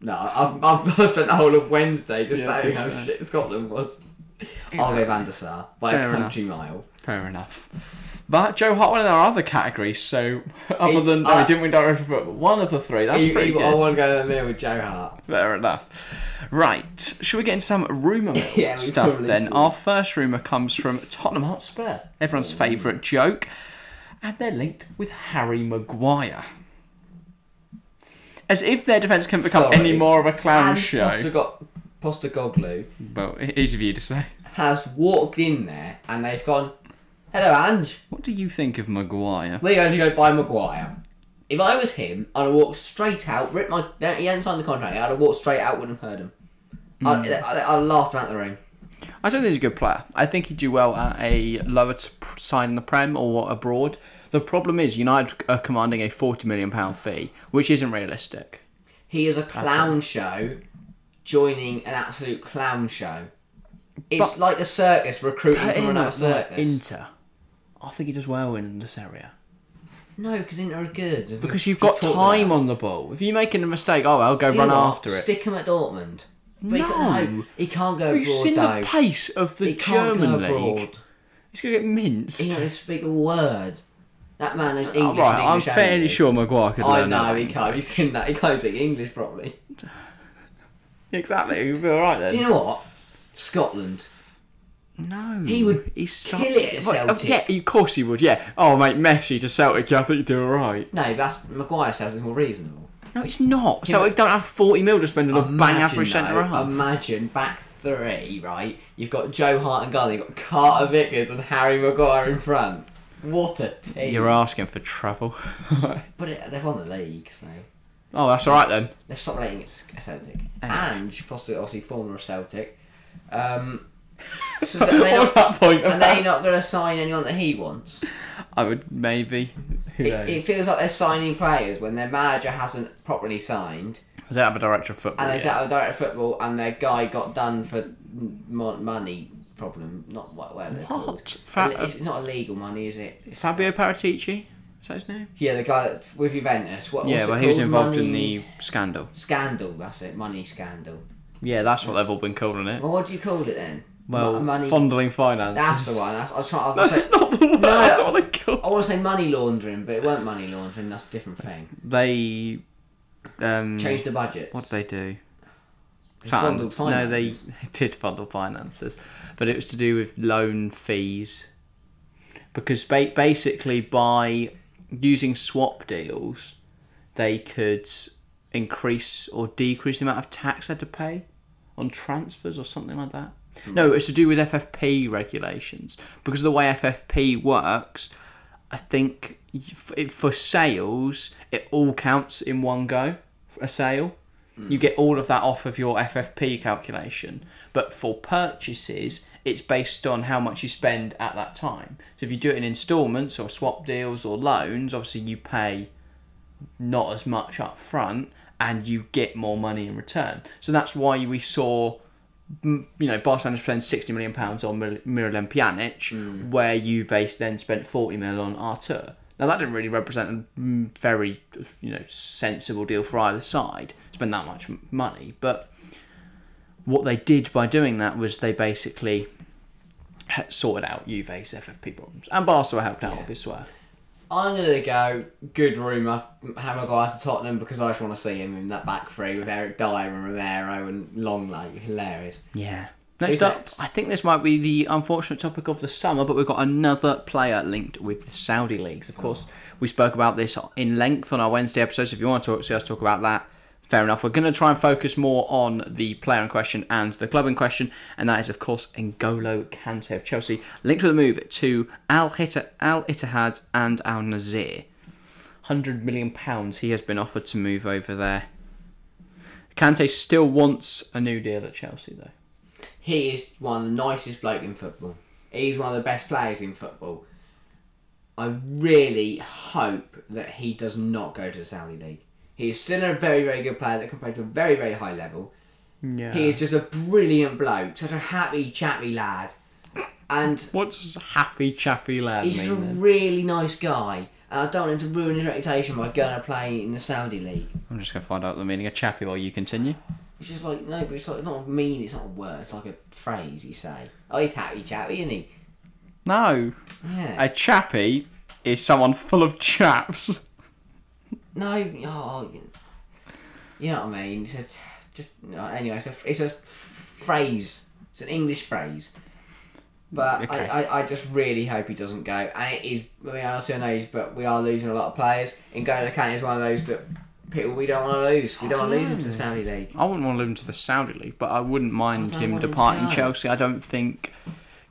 No, I've spent the whole of Wednesday just saying how shit Scotland was. I'll go Van der Sar by a country mile. Fair enough. But Joe Hart won in our other categories, so other than... he didn't win director football. One of the three, that's pretty good. I want to go in the middle with Joe Hart. Fair enough. Right, should we get into some rumour mill stuff then? Should. Our first rumour comes from Tottenham Hotspur, everyone's favourite joke, and they're linked with Harry Maguire. As if their defence couldn't become any more of a clown show. Postecoglou, Well, easy for you to say. has walked in there and they've gone, "Hello, Ange. What do you think of Maguire? We're going to go buy Maguire." If I was him, I'd have walked straight out, he hadn't signed the contract, I'd have walked straight out, wouldn't have heard him. I'd laughed him out the room. I don't think he's a good player. I think he'd do well at a lower side in the Prem or abroad. The problem is United are commanding a £40 million fee, which isn't realistic. He is a clown show joining an absolute clown show. It's like a circus recruiting from another circus. Inter. I think he does well in this area. No, because Inter are good. Because you've got time on the ball. If you're making a mistake, I'll go run after it. Stick him at Dortmund. No. He can't go abroad. Have you seen the pace of the German league? He's going to get minced. He doesn't speak a word. That man is English. Right, I'm fairly sure Maguire could learn that. I know, he can't. Have you seen that? He can't speak English properly. Exactly, he'll be alright then. Do you know what? Scotland. No. He would kill it at Celtic. Yeah, of course he would, yeah. Oh, mate, Messi to Celtic, I think you'd do alright. No, that's Maguire sounds more reasonable. No, it's not. Celtic don't have 40 mil to spend on a bang average centre-half. Imagine back three, right? You've got Joe Hart and Gunn, you've got Carter Vickers and Harry Maguire in front. What a team. You're asking for trouble. But they've won the league, so... Oh, that's alright then. Let's stop rating it Celtic. Ange, possibly, obviously former of Celtic. So What's that point about? And they're not going to sign anyone that he wants. I would maybe. Who knows? It feels like they're signing players when their manager hasn't properly signed. They don't have a director of football. And they don't have a director of football, and their guy got done for money problem. Not whatever they're called. It's not illegal money, is it? Fabio Paratici? Is that his name? Yeah, the guy with Juventus. He was involved in the scandal. Scandal, that's it. Money scandal. Yeah, that's what they've all been calling it. Well, what do you call it then? Well, fondling finances. That's the one. That's what that's not the one. That's not what they call it. I want to say money laundering, but it weren't money laundering. That's a different thing. They changed the budget. What did they do? Fondled finances. No, they did fondle finances, but it was to do with loan fees. Because basically, by using swap deals, they could increase or decrease the amount of tax they had to pay on transfers or something like that. No, it's to do with FFP regulations. Because of the way FFP works, I think for sales, it all counts in one go, a sale. You get all of that off of your FFP calculation. But for purchases, it's based on how much you spend at that time. So if you do it in instalments or swap deals or loans, obviously you pay not as much up front and you get more money in return. So that's why we saw... Barcelona spent £60 million on Miralem Pjanic, where Juve then spent 40 million on Artur. Now that didn't really represent a very, sensible deal for either side. Spend that much money, but what they did by doing that was they basically sorted out Juve's FFP problems, and Barca helped out obviously. I'm going to go good rumour, Harry Maguire to Tottenham, because I just want to see him in that back three with Eric Dyer and Romero and Longley. Hilarious. Yeah. Next up, I think this might be the unfortunate topic of the summer, but we've got another player linked with the Saudi leagues. Of course, we spoke about this in length on our Wednesday episode, so if you want to see us talk about that, fair enough. We're going to try and focus more on the player in question and the club in question, and that is, of course, N'Golo Kante of Chelsea, linked with a move to Al Ittihad and Al Nazir. £100 million he has been offered to move over there. Kante still wants a new deal at Chelsea, though. He is one of the nicest bloke in football. He's one of the best players in football. I really hope that he does not go to the Saudi League. He is still a very, very good player that can play to a very, very high level. Yeah. He is just a brilliant bloke, such a happy, chappy lad. And what does happy, chappy lad he's mean? He's a really nice guy. And I don't want him to ruin his reputation by going to play in the Saudi League. I'm just going to find out the meaning of chappy while you continue. It's just like, no, but it's like not mean, it's not a word, it's like a phrase you say. Oh, he's happy chappy, isn't he? No. Yeah. A chappy is someone full of chaps. No, oh, you know what I mean? Anyway, it's a phrase. It's an English phrase. But okay. I just really hope he doesn't go. And it is, I mean, I know, but we are losing a lot of players. N'Golo Kante is one of those that people we don't want to lose. We don't want to lose him to the Saudi League. I wouldn't want to lose him to the Saudi League, but I wouldn't mind him departing Chelsea. I don't think,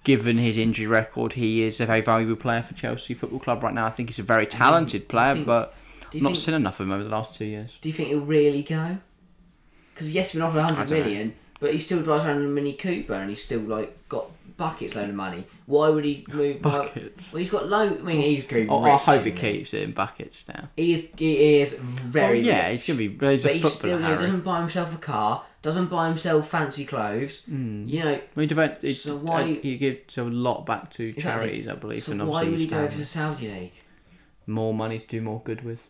given his injury record, he is a very valuable player for Chelsea Football Club right now. I think he's a very talented player, but I've not seen enough of him over the last 2 years. Do you think he'll really go? Because yes, he's been offered 100 million, but he still drives around in a Mini Cooper and he's still like got buckets load of money. Why would he move? Buckets. Well, he's got low. I mean, he's going. I hope he keeps it in buckets now. He is very. Yeah, rich. He's gonna be. He's a footballer. He doesn't buy himself a car. Doesn't buy himself fancy clothes. You know. I mean, so why he gives a lot back to charities, I believe. So and why would he go to the Saudi League? More money to do more good with.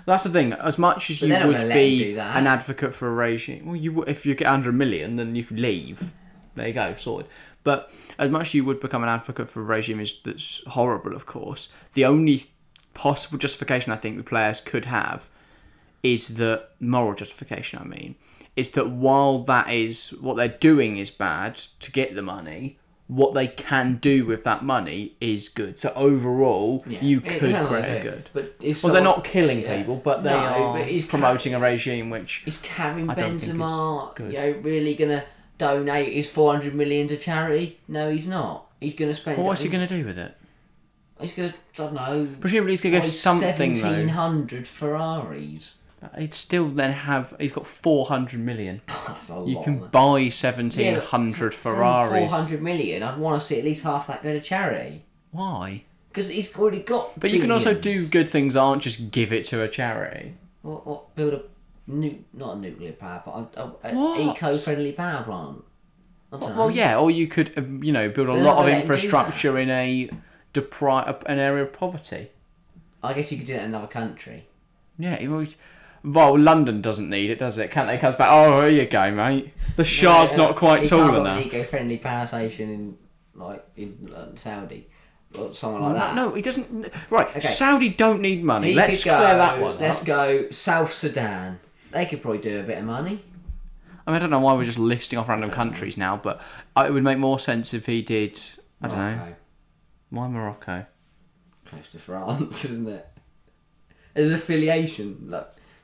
That's the thing. As much as you would be an advocate for a regime, well, if you get under $1 million, then you could leave. There you go, sorted. But as much as you would become an advocate for a regime that's horrible, of course, the only possible justification I think the players could have is the moral justification. I mean, is that while that is what they're doing is bad to get the money, what they can do with that money is good. So overall, you could create good. But they're not killing people, but they are promoting a regime which is Karim Benzema. Really gonna donate his 400 million to charity? No, he's not. He's gonna spend. Well, what's he gonna do with it? He's gonna, I don't know. Presumably, he's gonna give something. 1,700 Ferraris. He'd still then have. He's got 400 million. That's a lot. You can buy 1,700 Ferraris. 400 million. I'd want to see at least half that go to charity. Why? Because he's already got. But you can also do good things. Aren't just give it to a charity. What build a not a nuclear power plant, an eco-friendly power plant. Well, yeah, or you could build a lot of infrastructure in an area of poverty. I guess you could do that in another country. Yeah, well, London doesn't need it, does it? Can't they come back? Oh, here you go, mate. The Shard's not quite tall enough. An eco-friendly power station in Saudi. Or something like that. No, he doesn't. Right, okay. Saudi don't need money. Let's clear that one. Let's go South Sudan. They could probably do a bit of money. I mean, I don't know why we're just listing off random countries now, but it would make more sense if he did. I don't know. Why Morocco? Close to France, isn't it? There's an affiliation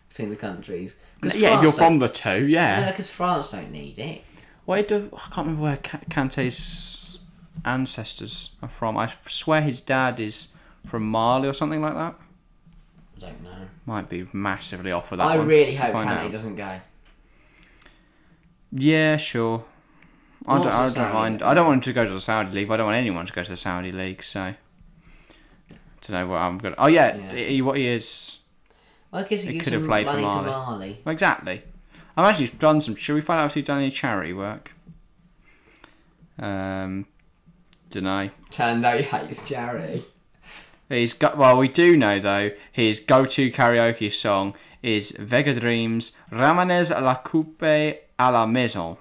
between the countries. Yeah, if you're from the two, yeah. No, because France don't need it. I can't remember where Kante's ancestors are from. I swear his dad is from Mali or something like that. I don't know. Might be massively off for that I one. really hope Kante doesn't go. Yeah, sure. I don't mind. I don't want him to go to the Saudi League, but I don't want anyone to go to the Saudi League, so I don't know what I'm gonna. Oh yeah. What he is. I guess he could have played for Mali. Well, exactly. I imagine he's done some. Should we find out if he's done any charity work? Don't know. Turned out he hates charity. Well, we do know though his go-to karaoke song is Vega Dreams Ramenez la coupe à la maison.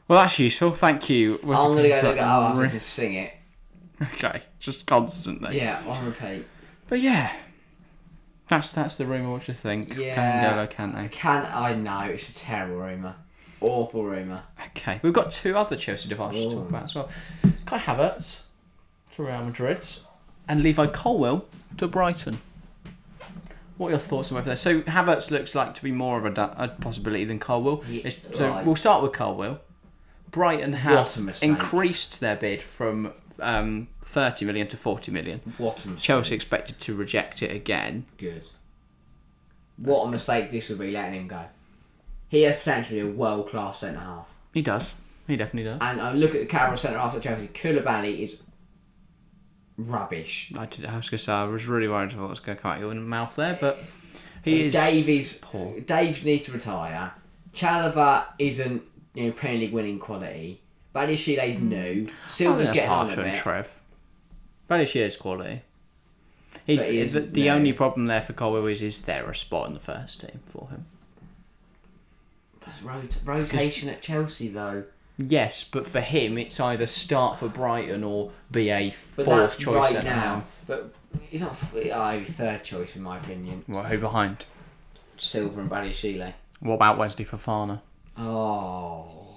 Well, that's useful. Thank you. I'm gonna go look it up after to sing it. Okay, just constantly. Yeah, on repeat. But yeah, that's the rumour. What do you think? Yeah, Kante. I know it's a terrible rumour, awful rumour. Okay, we've got two other Chelsea departures to talk about as well. Kai Havertz to Real Madrid and Levi Colwill to Brighton. What are your thoughts on both of those? So Havertz looks like to be more of a possibility than Colwill. Yeah, so we'll start with Colwill. Brighton What a have mistake. increased their bid from 30 million to 40 million. What a mistake. Chelsea expected to reject it again. Good. What a mistake this would be, letting him go. He has potentially a world-class centre-half. He does. He definitely does. And I look at the calibre of centre-half at Chelsea. Koulibaly is rubbish. I was going to say, I was really worried about what was going to come out of your mouth there, but he is poor. Dave needs to retire. Chalobah isn't Premier League winning quality. Badiashile's new. Silva's getting on a bit. Trev. Badiashile's quality. But The only problem there for Colwell is there a spot in the first team for him? Rotation at Chelsea, though. Yes, but for him, it's either start for Brighton or be a But fourth that's choice right now. But he's not third choice, in my opinion. What, who behind? Silva and Badiashile. What about Wesley Fofana? Oh.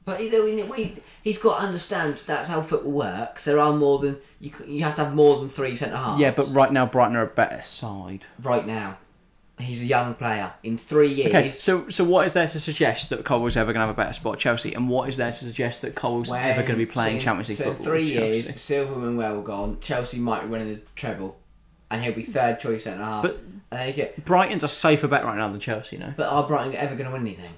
But he's got to understand that's how football works. There are more than... You have to have more than 3 centre-halves. Yeah, but right now, Brighton are a better side. Right now. He's a young player. In 3 years... Okay, so what is there to suggest that Colwell's ever going to have a better spot at Chelsea? And what is there to suggest that Colwell's ever going to be playing Champions League football? So in 3 with years, Chelsea? Silva and well gone, Chelsea might be winning the treble. And he'll be third choice centre-half. But Brighton's a safer bet right now than Chelsea, no? But are Brighton ever going to win anything?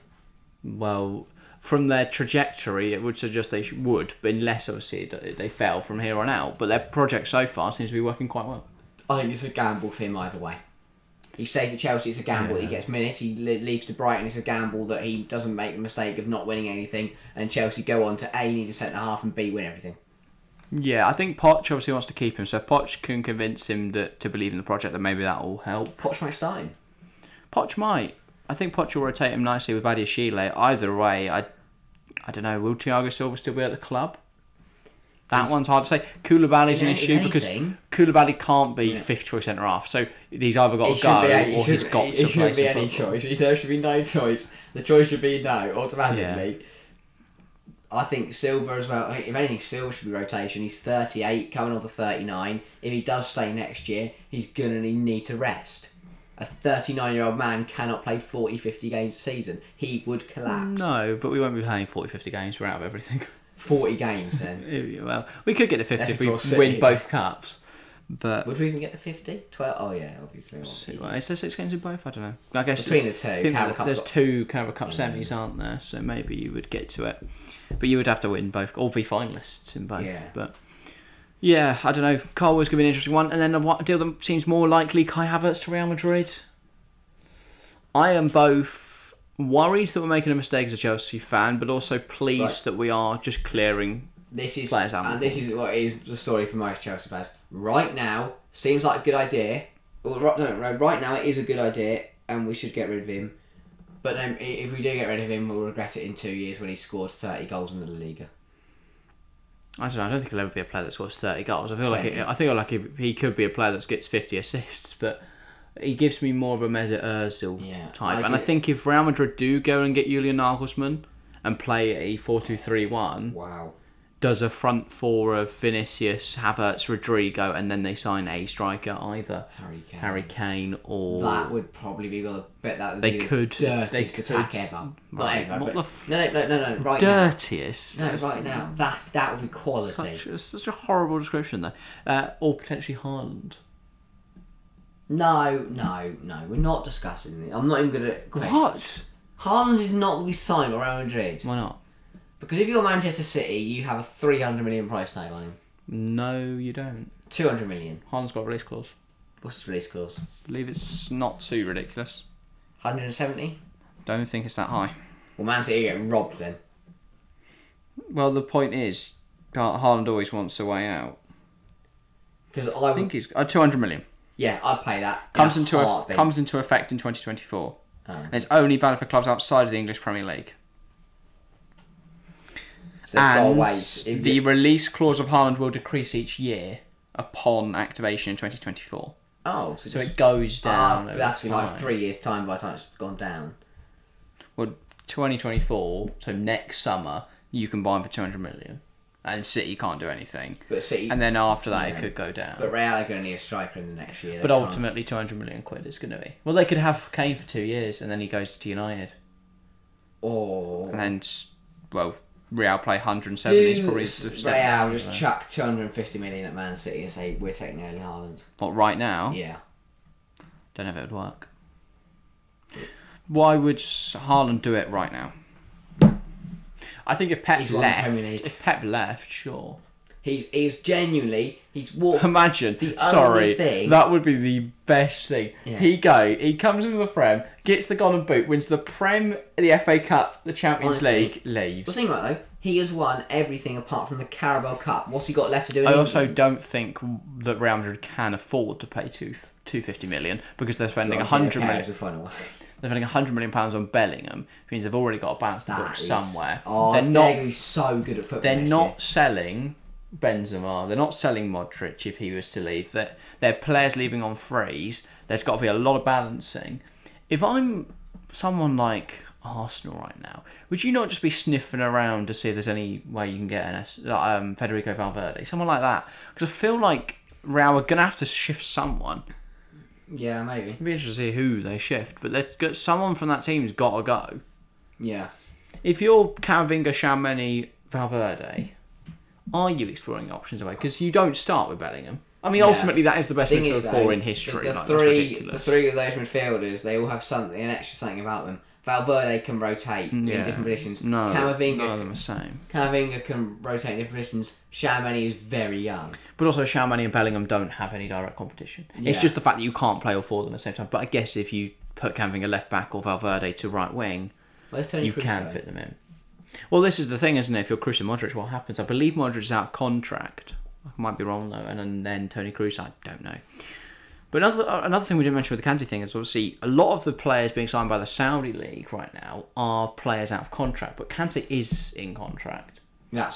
Well, from their trajectory, it would suggest they would, but unless obviously they fell from here on out. But their project so far seems to be working quite well. I think it's a gamble for him either way. He stays at Chelsea, it's a gamble. Yeah. He gets minutes. He leaves to Brighton, it's a gamble that he doesn't make the mistake of not winning anything. And Chelsea go on to A, need a centre-half, and B, win everything. Yeah, I think Poch obviously wants to keep him. So if Poch can convince him to believe in the project, then maybe that will help. Poch might start him. Poch might. I think Poch will rotate him nicely with Badiashile. Either way, I don't know. Will Thiago Silva still be at the club? That one's hard to say. Koulibaly's an issue because Koulibaly can't be fifth choice centre half. So he's either got to go or he's got to play. It shouldn't be any choice. There should be no choice. The choice should be no automatically. Yeah. I think Silva as well. If anything, Silva should be rotation. He's 38, coming on to 39. If he does stay next year, he's gonna need to rest. A 39-year-old man cannot play 40, 50 games a season. He would collapse. No, but we won't be playing 40, 50 games. We're out of everything. 40 games then. Well, we could get to 50 if we win both cups. But would we even get to 50? 12? Oh yeah, obviously. Well, is there 6 games in both? I don't know. I guess between the two, there's 2 Carabao Cup semis, aren't there? So maybe you would get to it. But you would have to win both, or be finalists in both. Yeah. But yeah, I don't know. Colwell's going to be an interesting one. And then a deal that seems more likely, Kai Havertz to Real Madrid. I am both worried that we're making a mistake as a Chelsea fan, but also pleased that we are just clearing players out. And this is what is the story for most Chelsea fans. Right now, seems like a good idea. Well, right now it is a good idea, and we should get rid of him. But then, if we do get rid of him, we'll regret it in 2 years when he scored 30 goals in the La Liga. I don't know. I don't think he'll ever be a player that scores 30 goals. I feel like he could be a player that gets 50 assists, but he gives me more of a Mesut Ozil type. And I think if Real Madrid do go and get Julian Nagelsmann and play a 4-2-3-1, wow, does a front four of Vinicius, Havertz, Rodrigo, and then they sign a striker, either Harry Kane or... That would probably be the dirtiest attack ever. Right. No, right dirtiest? Now. No, right now. That would be quality. Such a horrible description, though. Or potentially Haaland. No, we're not discussing it. I'm not even going to... What? Haaland is not going to be signed by Real Madrid. Why not? Because if you're Manchester City, you have a 300 million price tag on him. No, you don't. 200 million. Haaland's got a release clause. What's his release clause? I believe it's not too ridiculous. 170? Don't think it's that high. Well, Man City get robbed then. Well, the point is, Haaland always wants a way out. Because I think he's 200 million. Yeah, I'd pay that. Comes into effect in 2024. And it's only valid for clubs outside of the English Premier League. So and the release clause of Haaland will decrease each year upon activation in 2024. Oh, so it goes down. That's been like 3 years' time by the time it's gone down. Well, 2024, so next summer, you can buy him for 200 million. And City can't do anything. But City, and then after that, it could go down. But Real are going to need a striker in the next year. But ultimately, 200 million quid is going to be. Well, they could have Kane for 2 years, and then he goes to United. Or... And then, well, Real play 170. It's probably Real just chuck 250 million at Man City and say we're taking Erling Haaland. What, right now? Yeah. Don't know if it would work. Why would Haaland do it right now? I think if Pep left, sure. He's genuinely walked. Imagine, that would be the best thing. Yeah. He comes into the Prem, gets the Golden Boot, wins the Prem, the FA Cup, the Champions League, leaves. Well, think about it though. He has won everything apart from the Carabao Cup. What's he got left to do? I also don't think that Real Madrid can afford to pay 250 million because they're spending 100 million. They're spending £100 million on Bellingham, which means they've already got a balance to book somewhere. They're so good at football. They're not selling Benzema. They're not selling Modric if he was to leave. They're players leaving on frees. There's got to be a lot of balancing. If I'm someone like Arsenal right now, would you not just be sniffing around to see if there's any way you can get Federico Valverde, someone like that? Because I feel like Real are going to have to shift someone. Yeah, maybe. It'd be interesting to see who they shift, but someone from that team's got to go. Yeah. If you're Camavinga, Tchouaméni, Valverde, are you exploring options away? Because you don't start with Bellingham. I mean, ultimately, that is the best midfield four in history. The three of those midfielders, they all have something, an extra something about them. Valverde can rotate in different positions. No, none of them are the same. Camavinga can rotate in different positions. Tchouaméni is very young. But also, Tchouaméni and Bellingham don't have any direct competition. Yeah. It's just the fact that you can't play all four of them at the same time. But I guess if you put Camavinga left back or Valverde to right wing, you can fit them in. Well, this is the thing, isn't it? If you're Kroos and Modric, what happens? I believe Modric is out of contract. I might be wrong, though. And then Toni Kroos, I don't know. But another thing we didn't mention with the Kante thing is obviously a lot of the players being signed by the Saudi League right now are players out of contract, but Kante is in contract.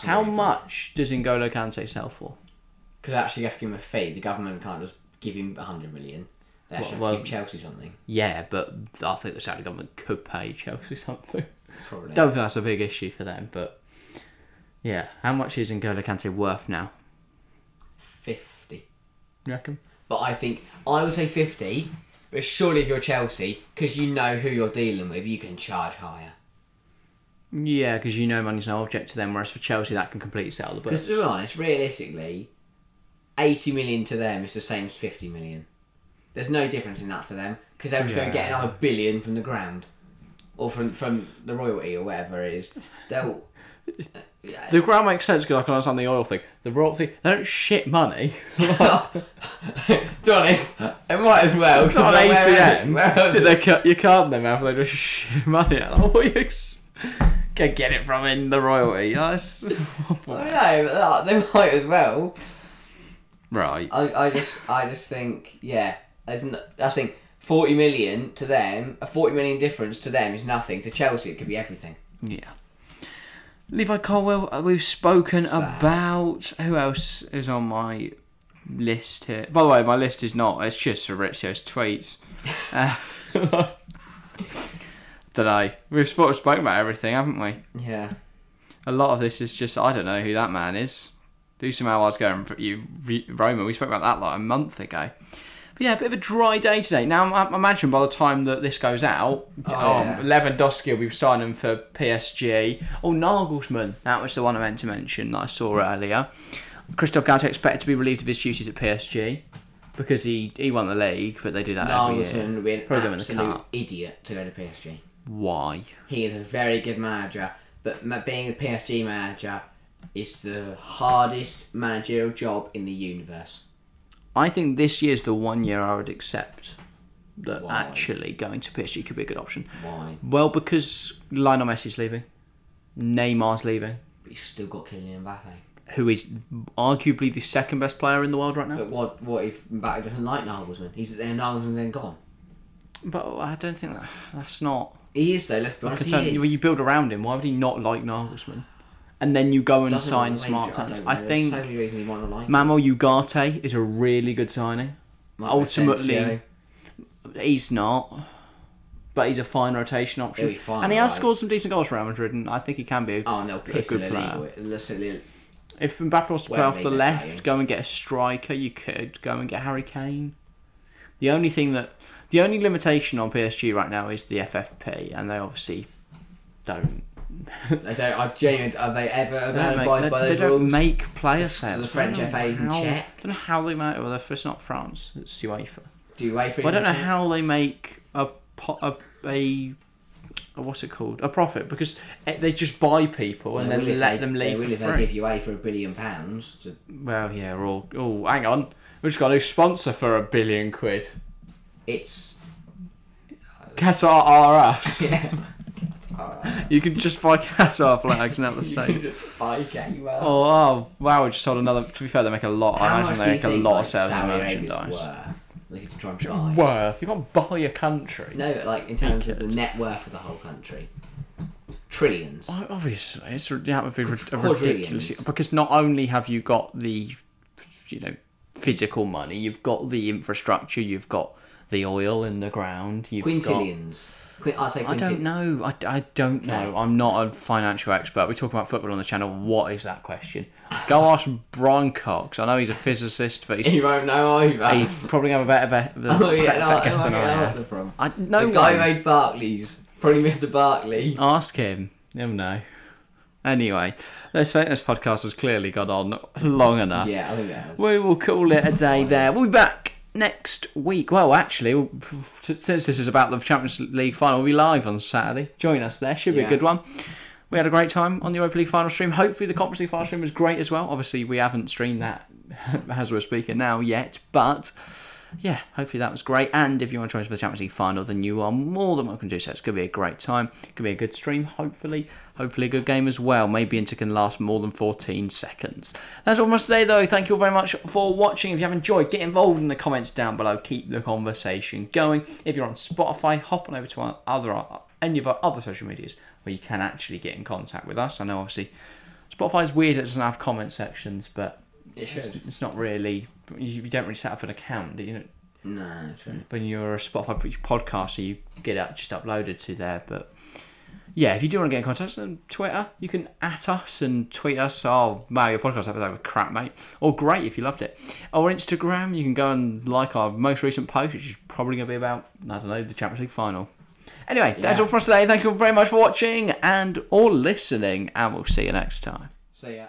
How much does N'Golo Kante sell for? Because actually you have to give him a fee. The government can't just give him 100 million. They actually have to give Chelsea something. Yeah, but I think the Saudi government could pay Chelsea something. Probably. Don't think that's a big issue for them, but yeah. How much is N'Golo Kante worth now? 50. You reckon? But I would say 50, but surely if you're Chelsea, because you know who you're dealing with, you can charge higher. Yeah, because you know money's no object to them, whereas for Chelsea that can completely settle the books. Because to be honest, realistically, 80 million to them is the same as 50 million. There's no difference in that for them, because they're just going to get another billion from the ground. Or from the royalty or whatever it is. They'll... The ground makes sense because I can understand the oil thing. The royalty, they don't shit money. To be honest, it might as well. It's not an ATM. So they cut your card in their mouth and they just shit money out. Can get it from in the royalty. That's awful. I know, but they might as well. Right. I just think, I think 40 million to them, a 40 million difference to them is nothing. To Chelsea, it could be everything. Yeah. Levi Colwill, we've spoken about. Who else is on my list here? By the way, my list is not. It's just Fabrizio's tweets. Don't know. We've sort of spoken about everything, haven't we? Yeah. A lot of this is just, I don't know who that man is. Do some hours ago, Roma. We spoke about that like a month ago. But yeah, a bit of a dry day today. Now, I imagine by the time that this goes out, Lewandowski will be signing for PSG. Oh, Nagelsmann. That was the one I meant to mention that I saw earlier. Christophe Galtier expected to be relieved of his duties at PSG because he won the league, but they do that every year. Nagelsmann would be an absolute idiot to go to PSG. Why? He is a very good manager, but being a PSG manager is the hardest managerial job in the universe. I think this year's the 1 year I would accept that actually going to PSG could be a good option. Why? Well, because Lionel Messi's leaving. Neymar's leaving. But you've still got Kylian Mbappe. Who is arguably the second best player in the world right now. But what if Mbappe doesn't like Nagelsmann? Nagelsmann's then gone. But I don't think that's not... He is though, let's be honest, he is. When you build around him, why would he not like Nagelsmann? And then you go and sign smart talent. I think so many reasons he might not like Mamo Ugarte is a really good signing. Ultimately, he's not, but he's a fine rotation option. He'll be fine, and he has scored some decent goals for Real Madrid, and I think he can be a good player. If Mbappe wants to play off the left, go and get a striker. You could go and get Harry Kane. The only limitation on PSG right now is the FFP, and they obviously don't They don't. I genuinely. Have they ever abided by those they don't rules? make player Does sales. the French FA even check? I don't know how they make. Well, it's not France. It's UEFA. Do UEFA? I don't know how they make a what's it called? A profit, because they just buy people and then let them leave for free. They give you UEFA £1 billion. Well, yeah. Oh, hang on. We've just got a new sponsor for £1 billion. It's Qatar R Us. yeah. You can just buy Qatar flags and out the stage. You can just buy Gamer. Oh, wow! We just sold another. To be fair, they make a lot. I imagine they make a lot of sales in Saudi merchandise. Like to try and buy. Worth? You can't buy a country. No, like in terms of the net worth of the whole country, trillions. Obviously, that would be ridiculous. Because not only have you got the, physical money, you've got the infrastructure, you've got the oil in the ground. Quintillions. I don't know. I don't know. I'm not a financial expert. We talk about football on the channel. What is that question? Go ask Brian Cox. I know he's a physicist, but he won't know either. He'd probably have a better guess than I have. The guy who made Barclays, probably Mr. Barkley. Ask him. He'll know. Anyway, this podcast has clearly gone on long enough. Yeah, I think it has. We will call it a day there. We'll be back next week. Well, actually, since this is about the Champions League final, we'll be live on Saturday. Join us there. Should be a good one. We had a great time on the Europa League final stream. Hopefully the Conference League final stream was great as well. Obviously, we haven't streamed that as we're speaking now yet, but yeah, hopefully that was great. And if you want to join us for the Champions League final, then you are more than welcome to do so. It's going to be a great time. It's going to be a good stream, hopefully a good game as well. Maybe Inter can last more than 14 seconds. That's all from us today, though. Thank you all very much for watching. If you have enjoyed, get involved in the comments down below. Keep the conversation going. If you're on Spotify, hop on over to any of our other social medias where you can actually get in contact with us. I know, obviously, Spotify is weird. It doesn't have comment sections, but it's not really... You don't really set up an account, do you? No, that's right. When you're a Spotify podcaster, you get it just uploaded to there, but... Yeah, if you do want to get in contact on Twitter, you can @us and tweet us. Oh, wow, your podcast episode was crap, mate. Or great if you loved it. Or Instagram, you can go and like our most recent post, which is probably going to be about, I don't know, the Champions League final. Anyway, that's all for us today. Thank you very much for watching or listening, and we'll see you next time. See ya.